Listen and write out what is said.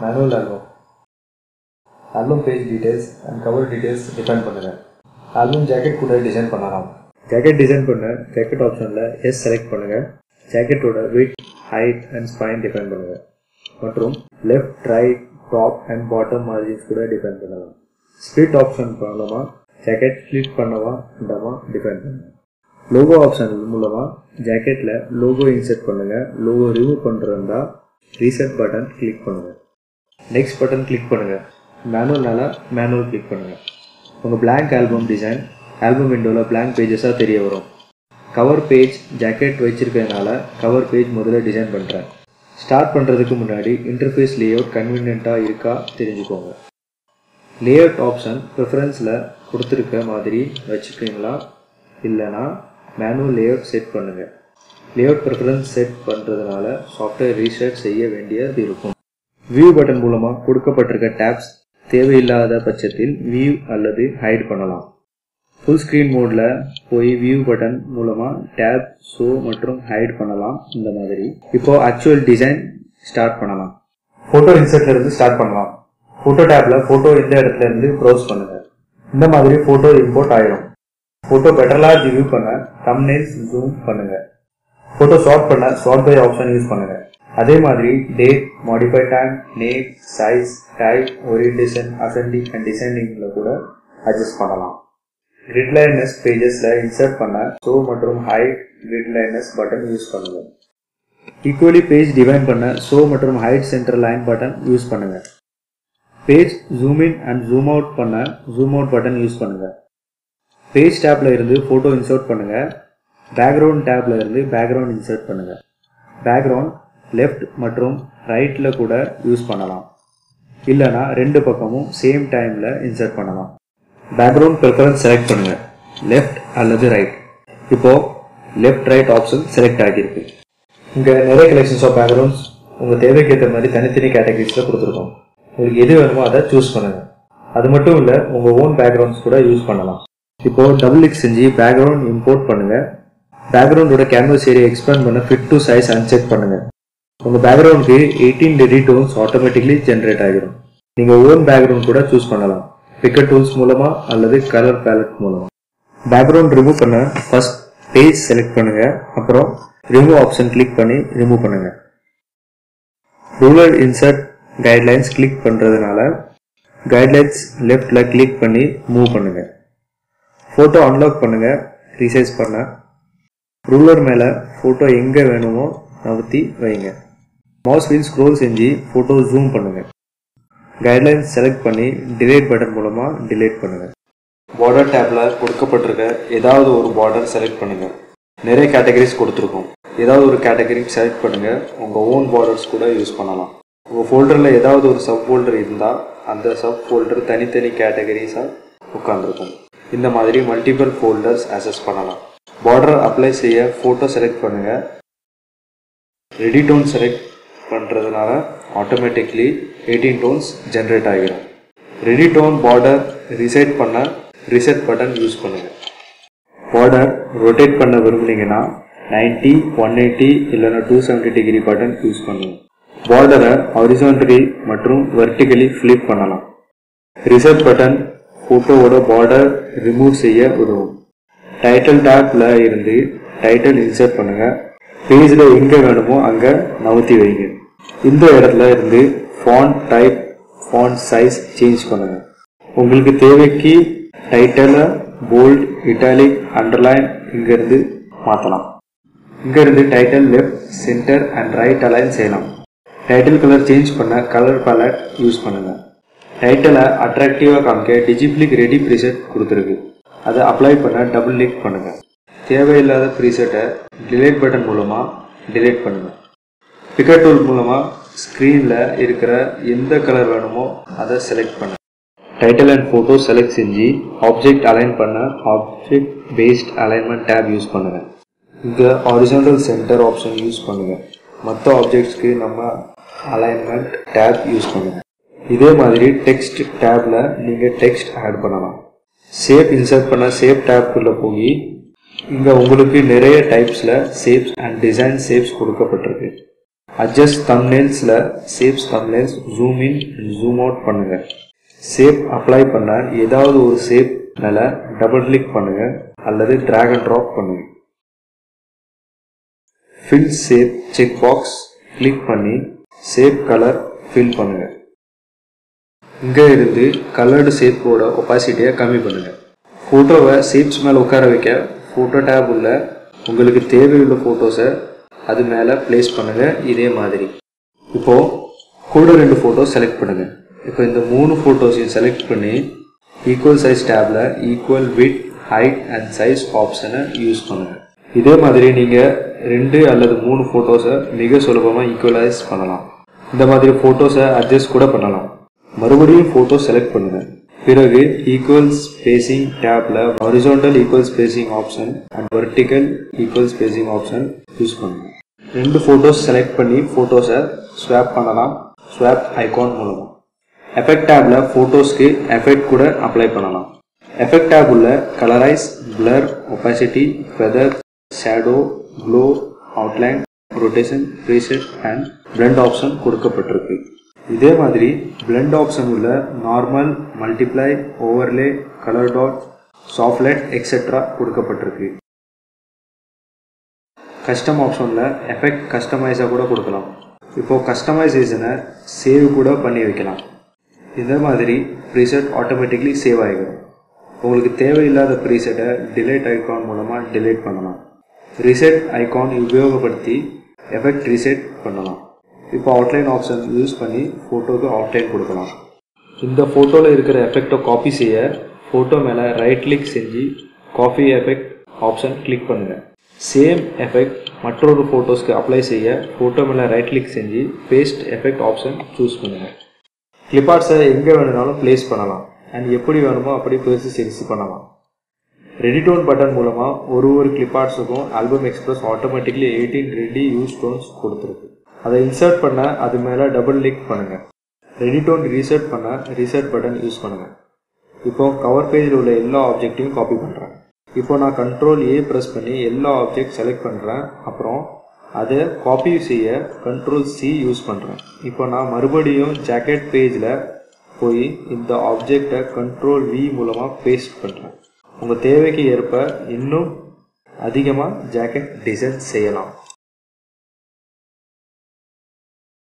Manual album. Album page details and cover details define பண்ணுங்க. Album jacket கூட design பண்ணலாம். Jacket design பண்ண jacket ஆப்ஷன்ல S செலக்ட் பண்ணுங்க. ஜாக்கெட்டோட width, height and spine define பண்ணுங்க. மற்றும் left, right, top and bottom margins கூட டிஃபைன் பண்ணலாம். ஸ்ப்ளிட் ஆப்ஷன் மூலமா ஜாக்கெட் ஸ்ப்ளிட் பண்ணவா வேண்டாமா டிஃபைன் பண்ணுங்க. லோகோ ஆப்ஷன் மூலமா ஜாக்கெட்ல லோகோ இன்சர்ட் பண்ணுங்க. லோகோ ரிமூவ் பண்றதா ரீசெட் பட்டன் கிளிக் பண்ணுங்க. நெக்ஸ்ட் பட்டன் கிளிக் பண்ணுங்க. மேனுவல்னால மேனுவல் கிளிக் பண்ணுங்க. உங்க blank ஆல்பம் டிசைன் ஆல்பம் விண்டோல blank பேஜஸா தெரிய வரும். கவர் பேஜ் ஜாக்கெட் வச்சிருக்கிறதுனால கவர் பேஜ் முதல்ல டிசைன் பண்றேன். ஸ்டார்ட் பண்றதுக்கு முன்னாடி இன்டர்ஃபேஸ் லேஅவுட் கன்வீனியன்ட்டா இருக்கா தெரிஞ்சுக்கோங்க. லேஅவுட் ஆப்ஷன் ப்ரிஃபரன்ஸ்ல கொடுத்திருக்க மாதிரி வச்சுக்கீங்களா இல்லனா மேனுவல் லேஅவுட் செட் பண்ணுங்க. லேஅவுட் ப்ரிஃபரன்ஸ் செட் பண்றதுனால சாஃப்ட்வேர் ரீசெட் செய்ய வேண்டியது இருக்கும். வியூ பட்டன் மூலமா கொடுக்கப்பட்டிருக்க டாப்ஸ் தேவையில்லாத பட்சத்தில் வியூ அல்லது ஹைட் பண்ணலாம். ஃபுல் ஸ்கிரீன் மோட்ல போய் வியூ பட்டன் மூலமா டேப் ஷோ மற்றும் ஹைட் பண்ணலாம். இந்த மாதிரி இப்போ ஆக்சுவல் டிசைன் ஸ்டார்ட் பண்ணலாம். போட்டோ இன்சர்ட்ல இருந்து ஸ்டார்ட் பண்ணலாம். போட்டோ டேப்ல போட்டோ இந்த இடத்துல இருந்து ப்ரௌஸ் பண்ணுங்க. இந்த மாதிரி போட்டோ இம்போர்ட் ஆயிடும். போட்டோ பெட்டரா வியூ பண்ண தம்ப்நெயில்ஸ் ஜூம் பண்ணுங்க. போட்டோ ஷார்ட் பண்ண ஷார்ட் பை ஆப்ஷன் யூஸ் பண்ணுங்க. அதே மாதிரி date, modify time, name, size, type, orientation, ascending and டிசெண்டிங்ல கூட அட்ஜஸ்ட் பண்ணலாம். கிரிட் லைனஸ் பேஜஸ்ல இன்சர்ட் பண்ண ஷோ மற்றும் hide grid lines button use பண்ணுங்க. ஈக்குவலி பேஜ் டிவைன் பண்ண ஷோ மற்றும் hide centre line button use பண்ணுங்க. Page zoom in and zoom out பண்ண ஜூம் அவுட் பட்டன் யூஸ் பண்ணுங்க. பேஜ் டேப்ல இருந்து போட்டோ இன்சர்ட் பண்ணுங்க. பேக்ரவுண்ட் டேப்ல இருந்து பேக்ரவுண்ட் இன்சர்ட் பண்ணுங்க. பேக்ரவுண்ட் லெஃப்ட் மற்றும் ரைட்ல கூட யூஸ் பண்ணலாம். இல்லனா ரெண்டு பக்கமும் சேம் டைம்ல இன்சர்ட் பண்ணலாம். பேக்ரவுண்ட் ப்ரிஃபரன்ஸ் செலக்ட் பண்ணுங்க. லெஃப்ட் அல்லது ரைட். இப்போ லெஃப்ட் ரைட் ஆப்ஷன் செலக்ட் ஆகியிருக்கு. இங்க நிறைய கலெக்ஷன்ஸ் ஆஃப் பேக்ரவுண்ட்ஸ் உங்க தேவைக்கு ஏற்ற மாதிரி தனித்தனி கேட்டகரிஸ்ல கொடுத்துருக்கோம். உங்களுக்கு எது வேணுமோ அதை சூஸ் பண்ணுங்க. அது மட்டும் இல்ல உங்க ஓன் பேக்ரவுண்ட்ஸ் கூட யூஸ் பண்ணலாம். இப்போ டபுள் கிளிக் செஞ்சு பேக்ரவுண்ட் இம்போர்ட் பண்ணுங்க. பேக்ரவுண்டோட கேன்வாஸ் ஏரியா எக்ஸ்பேண்ட் பண்ண ஃபிட் டு சைஸ் அன்செக் பண்ணுங்க. உங்க பேக்ரவுண்டுக்கு 18 ரெடி டோன்ஸ் ஆட்டோமேட்டிக்கலி ஜெனரேட் ஆகிடும். நீங்க ஓன் பேக்ரவுண்ட் கூட சூஸ் பண்ணலாம். பிக்கர் டூல்ஸ் மூலமா அல்லது கலர் பேலட் மூலமா. பேக்ரவுண்ட் ரிமூவ் பண்ண ஃபர்ஸ்ட் பேஜ் செலக்ட் பண்ணுங்க. அப்புறம் ரிமூவ் ஆப்ஷன் கிளிக் பண்ணி ரிமூவ் பண்ணுங்க. ரூலர் இன்சர்ட் கைட்லைன்ஸ் கிளிக் பண்றதுனால கைட்லைன்ஸ் லெஃப்ட்ல கிளிக் பண்ணி மூவ் பண்ணுங்க. போட்டோ அன்லாக் பண்ணுங்க. ரீசைஸ் பண்ண ரூலர் மேல போட்டோ எங்க வேணுமோ நகர்த்தி வைங்க. மவுஸ் வீல் ஸ்க்ரோல் செஞ்சு போட்டோ ஜூம் பண்ணுங்க. கைட்லைன்ஸ் செலக்ட் பண்ணி டிலீட் பட்டன் மூலமா டிலீட் பண்ணுங்க. பார்டர் டேப்ல கொடுக்கப்பட்டிருக்க ஏதாவது ஒரு பார்டர் செலக்ட் பண்ணுங்க. நிறைய கேட்டகரிஸ் கொடுத்துருக்கோம். ஏதாவது ஒரு கேட்டகரி செலக்ட் பண்ணுங்க. உங்க ஓன் பார்டர்ஸ் கூட யூஸ் பண்ணலாம். உங்க ஃபோல்டர்ல ஏதாவது ஒரு சப் ஃபோல்டர் இருந்தா அந்த சப் ஃபோல்டர் தனித்தனி கேட்டகரிஸா உட்கார்ந்துருக்கும். இந்த மாதிரி மல்டிபிள் ஃபோல்டர்ஸ் அக்சஸ் பண்ணலாம். பார்டர் அப்ளை செய்ய போட்டோ செலக்ட் பண்ணுங்க. ரெடி டோன் செலக்ட் பண்றதுனால ஆட்டோமேட்டிக்லி 18 டோன்ஸ் ஜெனரேட் ஆகிடும். ரெடி டோன் பார்டர் ரீசெட் பண்ண ரீசெட் பட்டன் யூஸ் பண்ணுங்க. பார்டர் ரொட்டேட் பண்ண விரும்புனீங்கன்னா 90, 180 இல்லைன்னா 270 டிகிரி பட்டன் யூஸ் பண்ணுங்க. பார்டரை ஹாரிசான்டலி மற்றும் வெர்டிகலி ஃபிளிப் பண்ணலாம். ரீசெட் பட்டன் போட்டோவோட பார்டர் ரிமூவ் செய்ய உதவும். டைட்டில் டேப்ல இருந்து டைட்டில் இன்சர்ட் பண்ணுங்க. பேஜ்ல எங்க வேணுமோ அங்க நகர்த்தி வைங்க. இந்த இடத்துல இருந்து font type, font size change பண்ணுங்க. உங்களுக்கு தேவைக்கு டைட்டில் போல்ட், இட்டாலிக், அண்டர்லைன் இங்க இருந்து மாத்தலாம். இங்க இருந்து title left, centre and right align செய்யலாம். டைட்டில் கலர் சேஞ்ச் பண்ண கலர் பேலட் யூஸ் பண்ணுங்க. டைட்டிலை அட்ராக்டிவா காமிக்க டிஜிப்ளிக் ரெடி ப்ரீசெட் கொடுத்துருக்கு. அதை அப்ளை பண்ண டபுள் கிளிக் பண்ணுங்க. தேவையில்லாத ப்ரீசெட்டை டிலீட் பட்டன் மூலமா டிலீட் பண்ணுங்க. பிக்கர் டூல் மூலமா ஸ்கிரீன்ல இருக்கிற எந்த கலர் வேணுமோ அதை செலக்ட் பண்ணுங்க. டைட்டில் அண்ட் போட்டோ செலக்ட் செஞ்சு ஆப்ஜெக்ட் அலைன் பண்ண object based alignment tab use பண்ணுங்க. இங்க ஹாரிசான்டல் சென்டர் ஆப்ஷன் யூஸ் பண்ணுங்க. மற்ற ஆப்ஜெக்ட்ஸ்க்கு நம்ம அலைன்மெண்ட் டேப் யூஸ் பண்ணுங்க. இதே மாதிரி டெக்ஸ்ட் டேப்ல நீங்க டெக்ஸ்ட் ஆட் பண்ணலாம். ஷேப் இன்சர்ட் பண்ண ஷேப் டேப்குள்ள போய் இங்க உங்களுக்கு நிறைய டைப்ஸ்ல ஷேப்ஸ் அண்ட் டிசைன் ஷேப்ஸ் கொடுக்கப்பட்டிருக்கு. adjust thumbnailsல shapes thumbnails zoom in and zoom out பண்ணுங்க. shape apply பண்ண ஏதாவது ஒரு shape மேல டபுள் கிளிக் பண்ணுங்க அல்லது drag and drop பண்ணுங்க. fill shape check box click பண்ணி shape color fill பண்ணுங்க. இங்க இருந்து colored shape ஓட opacity கம்மி பண்ணுங்க. போட்டோவை shapes மேல உட்கார வைக்க photo tab உள்ள உங்களுக்கு தேவையுள்ள போட்டோஸை அது மேல place பண்ணுங்க. இதே மாதிரி இப்போ கூட ரெண்டு போட்டோ செலக்ட் பண்ணுங்க. இப்போ இந்த மூணு போட்டோஸையும் செலக்ட் பண்ணி ஈக்குவல் சைஸ் டேப்ல equal width height and size ஆப்ஷனை யூஸ் பண்ணுங்க. இதே மாதிரி நீங்க ரெண்டு அல்லது மூணு போட்டோஸை மிக சுலபமா ஈக்குவலைஸ் பண்ணலாம். இந்த மாதிரி போட்டோஸை அட்ஜஸ்ட் கூட பண்ணலாம். மறுபடியும் போட்டோ செலக்ட் பண்ணுங்க. பிறகு ஈக்குவல் ஸ்பேசிங் டேப்ல horizontal equal spacing option and vertical equal spacing option use பண்ணுங்க. ரெண்டு போட்டோஸ் செலக்ட் பண்ணி போட்டோஸை ஸ்வாப் பண்ணலாம் ஸ்வாப் ஐகான் மூலமா. எஃபெக்ட் டேப்ல போட்டோஸ்க்கு எஃபெக்ட் கூட அப்ளை பண்ணலாம். எஃபெக்ட் டேப் உள்ள colourise, blur, opacity, feather, shadow, glow, outline, rotation, preset and blend option கொடுக்கப்பட்டிருக்கு. இதே மாதிரி பிளெண்ட் ஆப்ஷன் உள்ள normal, multiply, overlay, colour dodge, soft light et cetera கொடுக்கப்பட்டிருக்கு. கஸ்டம் ஆப்ஷன்ல எஃபெக்ட் கஸ்டமைஸா கூட கொடுக்கலாம். இப்போ கஸ்டமைசேஷனை சேவ் கூட பண்ணி வைக்கலாம். இதே மாதிரி ப்ரீசெட் ஆட்டோமேட்டிக்லி சேவ் ஆகிடும். உங்களுக்கு தேவையில்லாத ப்ரீசெட்டை டிலேட் ஐகான் மூலமா டிலேட் பண்ணலாம். ரீசெட் ஐகான் உபயோகப்படுத்தி எஃபெக்ட் ரீசெட் பண்ணலாம். இப்போ அவுட்லைன் ஆப்ஷன் யூஸ் பண்ணி ஃபோட்டோக்கு அவுட்லைன் கொடுக்கலாம். இந்த ஃபோட்டோவில் இருக்கிற எஃபெக்டை காப்பி செய்ய ஃபோட்டோ மேலே ரைட் கிளிக் செஞ்சு காப்பி எஃபெக்ட் ஆப்ஷன் கிளிக் பண்ணுங்கள். சேம் எஃபெக்ட் மற்றொரு ஃபோட்டோஸ்க்கு அப்ளை செய்ய ஃபோட்டோ மேலே ரைட் கிளிக் செஞ்சு பேஸ்ட் எஃபெக்ட் ஆப்ஷன் சூஸ் பண்ணுங்கள். கிளிப்பார்ட்ஸை எங்கே வேணுனாலும் பிளேஸ் பண்ணலாம் அண்ட் எப்படி வேணுமோ அப்படி பெருசு பண்ணலாம். ரெடிடோன் பட்டன் மூலமாக ஒரு கிளிப்பார்ட்ஸுக்கும் album express automatically 18 ready use tones கொடுத்துருக்கு. அதை இன்சர்ட் பண்ண அது மேலே டபுள் கிளிக் பண்ணுங்க. ரெடிடோன் ரீசெட் பண்ண ரீசெட் பட்டன் யூஸ் பண்ணுங்க. இப்போ கவர் பேஜில் உள்ள எல்லா ஆப்ஜெக்டையும் காப்பி பண்ணுறேன். இப்போ நான் Ctrl+A ப்ரெஸ் பண்ணி எல்லா ஆப்ஜெக்ட் செலக்ட் பண்ணுறேன். அப்புறம் அதை காப்பி செய்ய Ctrl+C யூஸ் பண்ணுறேன். இப்போ நான் மறுபடியும் ஜாக்கெட் பேஜில் போய் இந்த ஆப்ஜெக்டை Ctrl+V மூலமாக பேஸ்ட் பண்ணுறேன். உங்கள் தேவைக்கு ஏற்ப இன்னும் அதிகமாக ஜாக்கெட் டிசைன் செய்யலாம்.